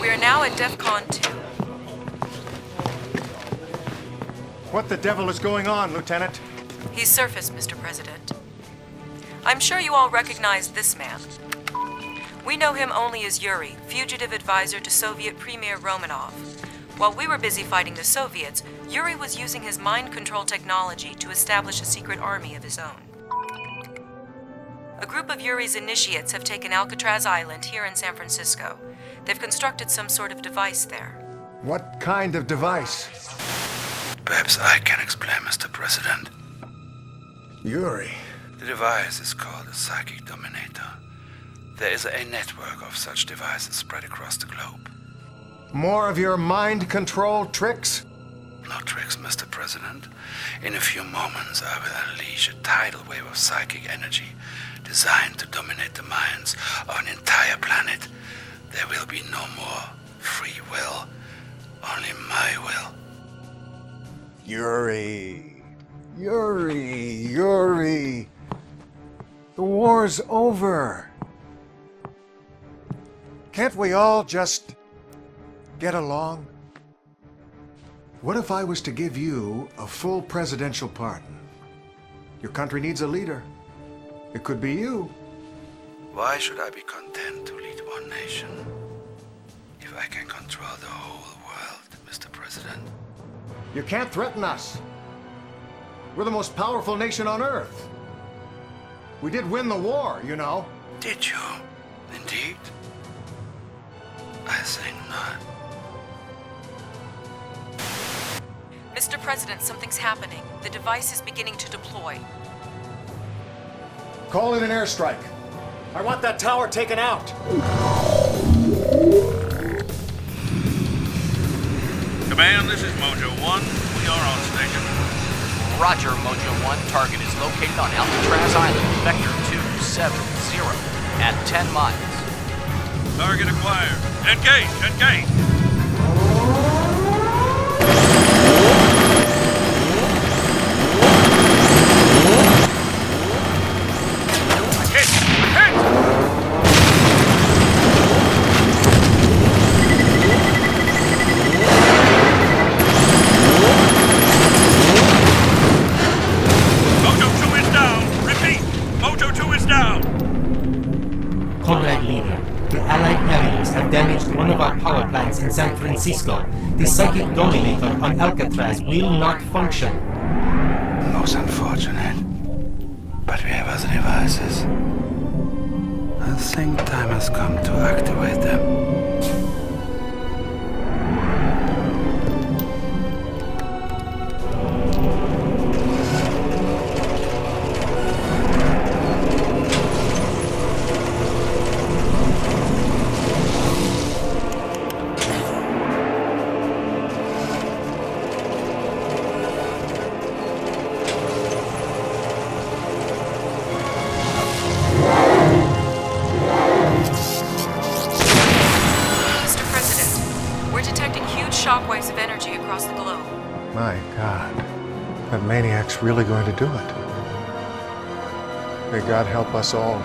We are now at DEFCON 2. What the devil is going on, Lieutenant? He's surfaced, Mr. President. I'm sure you all recognize this man. We know him only as Yuri, fugitive advisor to Soviet Premier Romanov. While we were busy fighting the Soviets, Yuri was using his mind control technology to establish a secret army of his own. A group of Yuri's initiates have taken Alcatraz Island here in San Francisco. They've constructed some sort of device there. What kind of device? Perhaps I can explain, Mr. President. Yuri. The device is called a psychic dominator. There is a network of such devices spread across the globe. More of your mind control tricks? No tricks, Mr. President. In a few moments, I will unleash a tidal wave of psychic energy designed to dominate the minds of an entire planet. There will be no more free will, only my will. Yuri. Yuri. The war's over. Can't we all just get along? What if I was to give you a full presidential pardon? Your country needs a leader. It could be you. Why should I be content to lead one nation if I can control the whole world, Mr. President? You can't threaten us. We're the most powerful nation on Earth. We did win the war, you know. Did you? Indeed? I think not. Mr. President, something's happening. The device is beginning to deploy. Call in an airstrike. I want that tower taken out. Command, this is Mojo 1. We are on station. Roger, Mojo 1. Target is located on Alcatraz Island, Vector 270, at 10 miles. Target acquired. Engage! One of our power plants in San Francisco. The psychic dominator on Alcatraz will not function. Most unfortunate. But we have other devices. I think time has come to activate them. shockwaves of energy across the globe. My God, that maniac's really going to do it. May God help us all.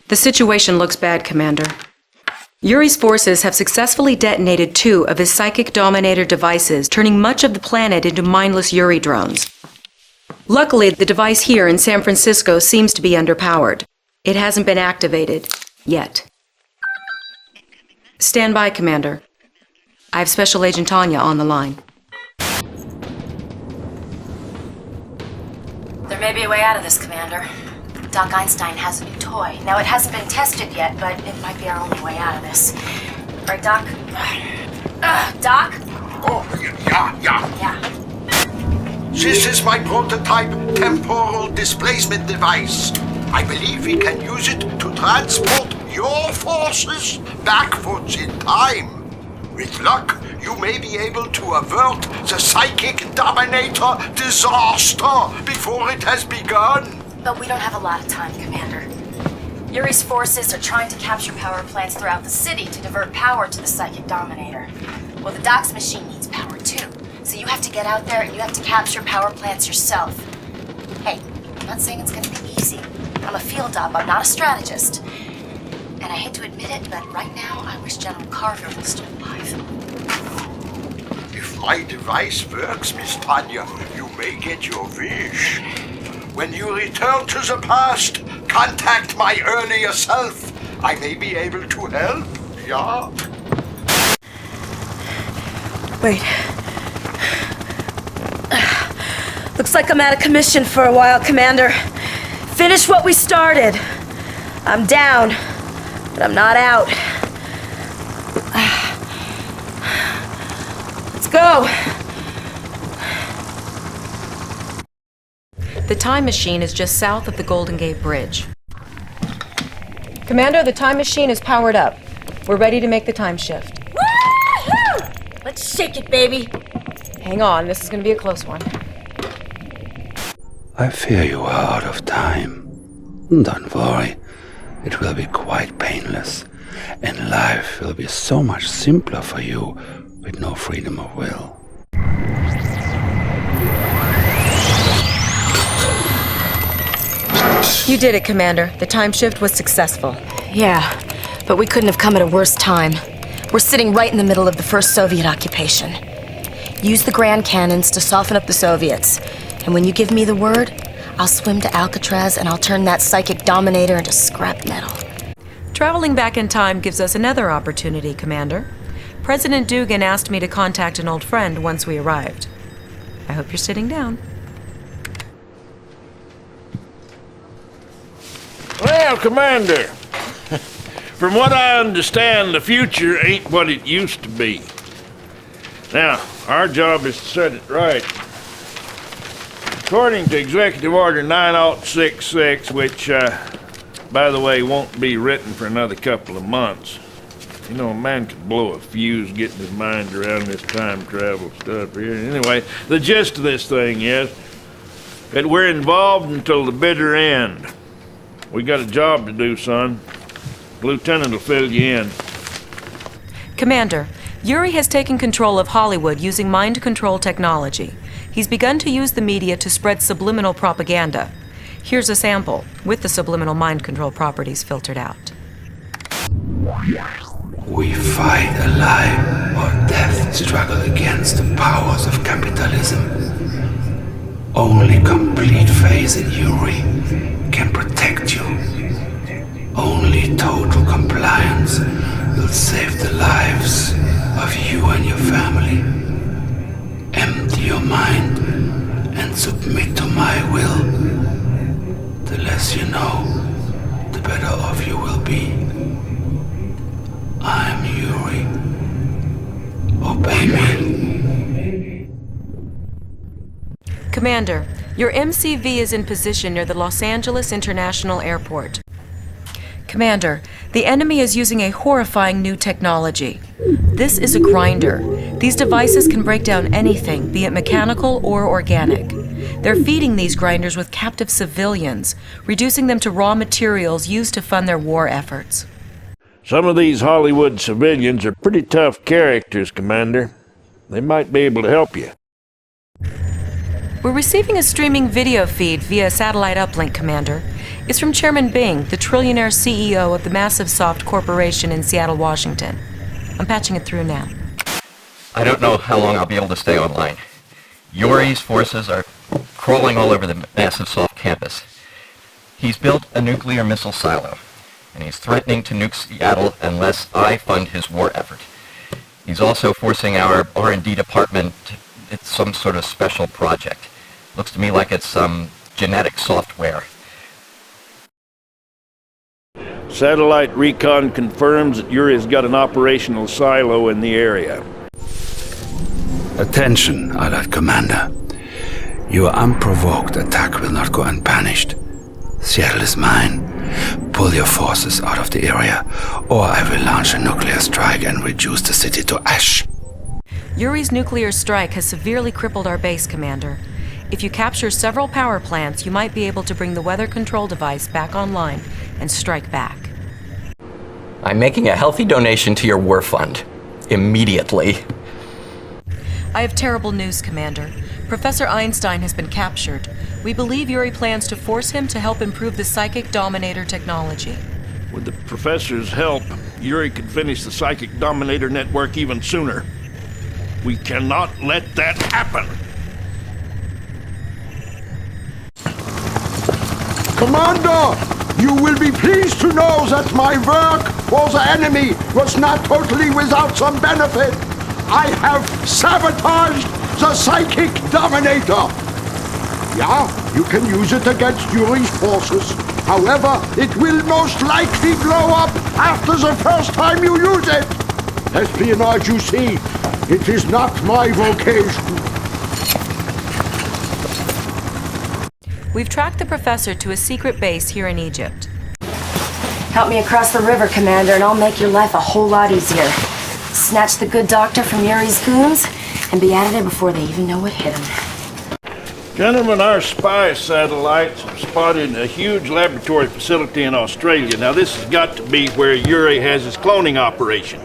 The situation looks bad, Commander. Yuri's forces have successfully detonated 2 of his psychic dominator devices, turning much of the planet into mindless Yuri drones. Luckily, the device here in San Francisco seems to be underpowered. It hasn't been activated yet. Stand by, Commander. I have Special Agent Tanya on the line. There may be a way out of this, Commander. Doc Einstein has a new toy. Now, it hasn't been tested yet, but it might be our only way out of this. Right, Doc? Doc? Oh, yeah. This is my prototype temporal displacement device. I believe we can use it to transport your forces backwards in time. With luck, you may be able to avert the psychic dominator disaster before it has begun. But we don't have a lot of time, Commander. Yuri's forces are trying to capture power plants throughout the city to divert power to the Psychic Dominator. Well, the Doc's machine needs power too, so you have to get out there and you have to capture power plants yourself. Hey, I'm not saying it's gonna be easy. I'm a field op, I'm not a strategist. And I hate to admit it, but right now I wish General Carver was still alive. If my device works, Miss Tanya, you may get your wish. When you return to the past, contact my earlier self. I may be able to help, yeah? Wait. Looks like I'm out of commission for a while, Commander. Finish what we started. I'm down, but I'm not out. Let's go. The time machine is just south of the Golden Gate Bridge. Commander, the time machine is powered up. We're ready to make the time shift. Woo-hoo! Let's shake it, baby. Hang on, this is going to be a close one. I fear you are out of time. Don't worry, it will be quite painless, and life will be so much simpler for you with no freedom of will. You did it, Commander. The time shift was successful. Yeah, but we couldn't have come at a worse time. We're sitting right in the middle of the first Soviet occupation. Use the Grand Cannons to soften up the Soviets. And when you give me the word, I'll swim to Alcatraz and I'll turn that Psychic Dominator into scrap metal. Traveling back in time gives us another opportunity, Commander. President Dugan asked me to contact an old friend once we arrived. I hope you're sitting down. Well, Commander, from what I understand, the future ain't what it used to be. Now, our job is to set it right. According to Executive Order 9066, which, by the way, won't be written for another couple of months. You know, a man could blow a fuse getting his mind around this time travel stuff here. Anyway, the gist of this thing is that we're involved until the bitter end. We got a job to do, son. Lieutenant will fill you in. Commander, Yuri has taken control of Hollywood using mind control technology. He's begun to use the media to spread subliminal propaganda. Here's a sample, with the subliminal mind control properties filtered out. We fight a life or death struggle against the powers of capitalism. Only complete faith in Yuri can protect you. Only total compliance will save the lives of you and your family. Empty your mind and submit to my will. The less you know, the better off you will be. I'm Yuri. Obey me. Commander, your MCV is in position near the Los Angeles International Airport. Commander, the enemy is using a horrifying new technology. This is a grinder. These devices can break down anything, be it mechanical or organic. They're feeding these grinders with captive civilians, reducing them to raw materials used to fund their war efforts. Some of these Hollywood civilians are pretty tough characters, Commander. They might be able to help you. We're receiving a streaming video feed via satellite uplink, Commander. It's from Chairman Bing, the trillionaire CEO of the Massive Soft Corporation in Seattle, Washington. I'm patching it through now. I don't know how long I'll be able to stay online. Yuri's forces are crawling all over the Massive Soft campus. He's built a nuclear missile silo, and he's threatening to nuke Seattle unless I fund his war effort. He's also forcing our R&D department. It's some sort of special project. Looks to me like it's some genetic software. Satellite recon confirms that Yuri's got an operational silo in the area. Attention, Allied Commander. Your unprovoked attack will not go unpunished. Seattle is mine. Pull your forces out of the area, or I will launch a nuclear strike and reduce the city to ash. Yuri's nuclear strike has severely crippled our base, Commander. If you capture several power plants, you might be able to bring the weather control device back online and strike back. I'm making a healthy donation to your war fund. Immediately. I have terrible news, Commander. Professor Einstein has been captured. We believe Yuri plans to force him to help improve the Psychic Dominator technology. With the professor's help, Yuri could finish the Psychic Dominator network even sooner. We cannot let that happen. Commander, you will be pleased to know that my work for the enemy was not totally without some benefit. I have sabotaged the Psychic Dominator. Yeah, you can use it against Yuri's forces. However, it will most likely blow up after the first time you use it. Espionage, you see, it is not my vocation. We've tracked the professor to a secret base here in Egypt. Help me across the river, Commander, and I'll make your life a whole lot easier. Snatch the good doctor from Yuri's goons and be out of there before they even know what hit him. Gentlemen, our spy satellites have spotted a huge laboratory facility in Australia. Now, this has got to be where Yuri has his cloning operation.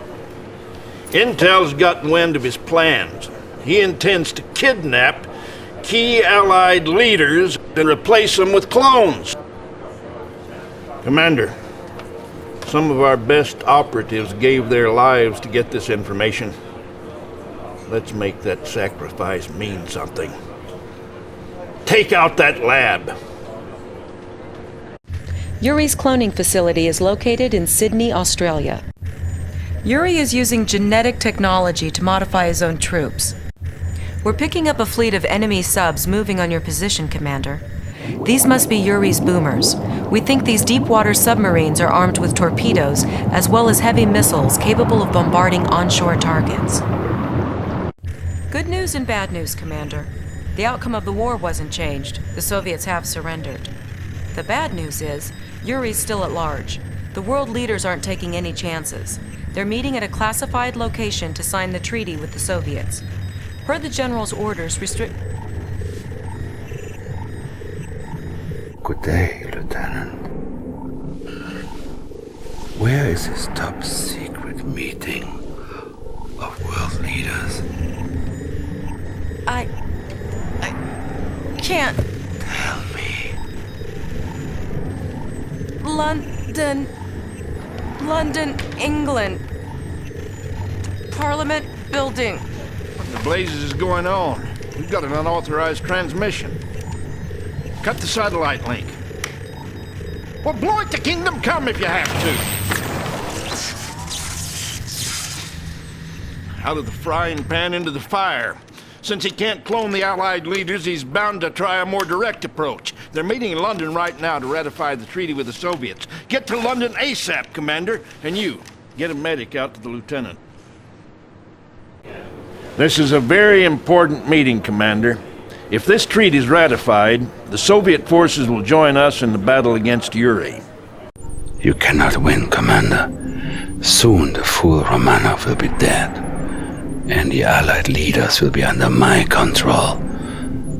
Intel's gotten wind of his plans. He intends to kidnap key Allied leaders and replace them with clones. Commander, some of our best operatives gave their lives to get this information. Let's make that sacrifice mean something. Take out that lab. Yuri's cloning facility is located in Sydney, Australia. Yuri is using genetic technology to modify his own troops. We're picking up a fleet of enemy subs moving on your position, Commander. These must be Yuri's boomers. We think these deep-water submarines are armed with torpedoes, as well as heavy missiles capable of bombarding onshore targets. Good news and bad news, Commander. The outcome of the war wasn't changed. The Soviets have surrendered. The bad news is, Yuri's still at large. The world leaders aren't taking any chances. They're meeting at a classified location to sign the treaty with the Soviets. Per the General's orders, restrict... Good day, Lieutenant. Where is this top secret meeting of world leaders? I can't. Tell me. London, England. Parliament building. What in the blazes is going on? We've got an unauthorized transmission. Cut the satellite link. Well, blow it to Kingdom Come if you have to. Out of the frying pan into the fire. Since he can't clone the Allied leaders, he's bound to try a more direct approach. They're meeting in London right now to ratify the treaty with the Soviets. Get to London ASAP, Commander. And you, get a medic out to the lieutenant. This is a very important meeting, Commander. If this treaty is ratified, the Soviet forces will join us in the battle against Yuri. You cannot win, Commander. Soon the fool Romanov will be dead, and the Allied leaders will be under my control.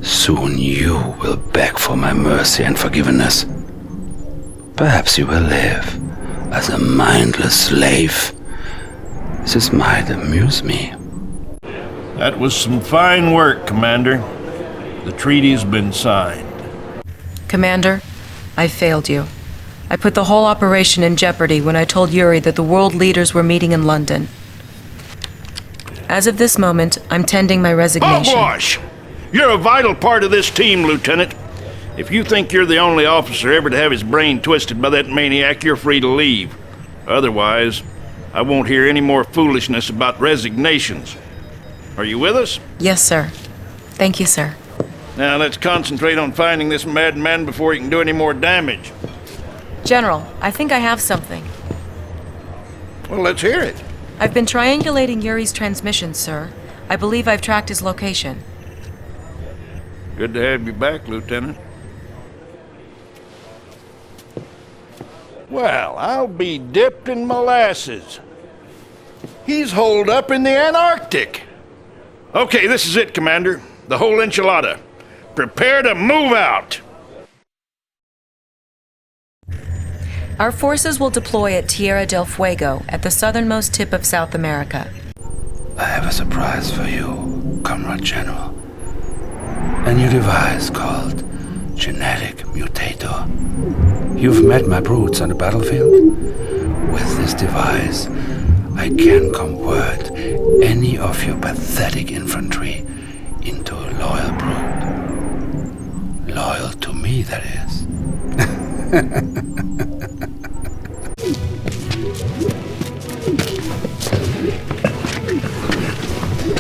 Soon you will beg for my mercy and forgiveness. Perhaps you will live as a mindless slave. This might amuse me. That was some fine work, Commander. The treaty's been signed. Commander, I failed you. I put the whole operation in jeopardy when I told Yuri that the world leaders were meeting in London. As of this moment, I'm tending my resignation. Hogwash! You're a vital part of this team, Lieutenant. If you think you're the only officer ever to have his brain twisted by that maniac, you're free to leave. Otherwise, I won't hear any more foolishness about resignations. Are you with us? Yes, sir. Thank you, sir. Now let's concentrate on finding this madman before he can do any more damage. General, I think I have something. Well, let's hear it. I've been triangulating Yuri's transmissions, sir. I believe I've tracked his location. Good to have you back, Lieutenant. Well, I'll be dipped in molasses. He's holed up in the Antarctic. Okay, this is it, Commander. The whole enchilada. Prepare to move out! Our forces will deploy at Tierra del Fuego, at the southernmost tip of South America. I have a surprise for you, Comrade General. A new device called Genetic Mutator. You've met my brutes on the battlefield? With this device, I can convert any of your pathetic infantry into a loyal brute. Loyal to me, that is.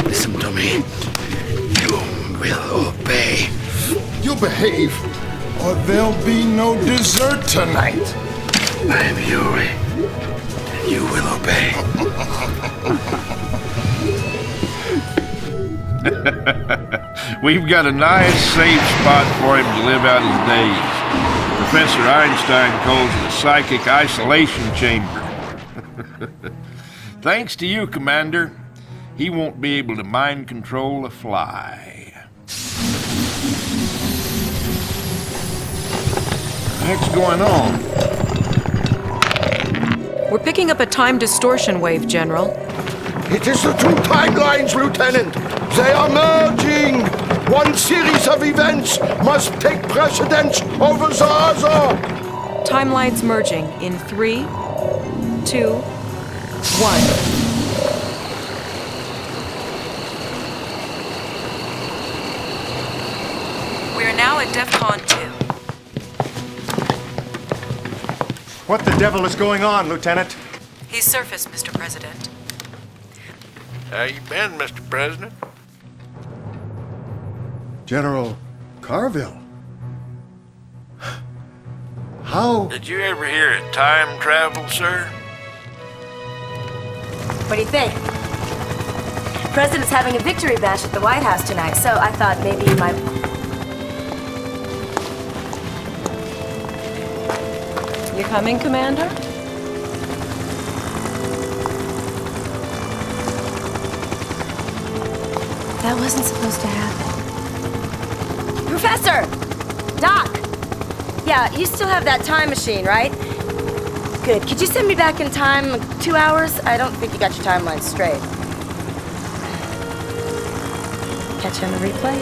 Listen to me. You will obey. You behave, or there'll be no dessert tonight. I'm Yuri. And you will obey. We've got a nice, safe spot for him to live out his days. Professor Einstein calls it a psychic isolation chamber. Thanks to you, Commander, he won't be able to mind control a fly. What's going on? We're picking up a time distortion wave, General. It is the two timelines, Lieutenant. They are merging. One series of events must take precedence over the other. Timelines merging in 3, 2, 1. We are now at DEFCON 2. What the devil is going on, Lieutenant? He's surfaced, Mr. President. How you been, Mr. President? General Carville. How? Did you ever hear of time travel, sir? What do you think? President's having a victory bash at the White House tonight, so I thought maybe you might... You coming, Commander? That wasn't supposed to happen. Professor! Doc! Yeah, you still have that time machine, right? Good. Could you send me back in time, like 2 hours? I don't think you got your timeline straight. Catch you on the replay?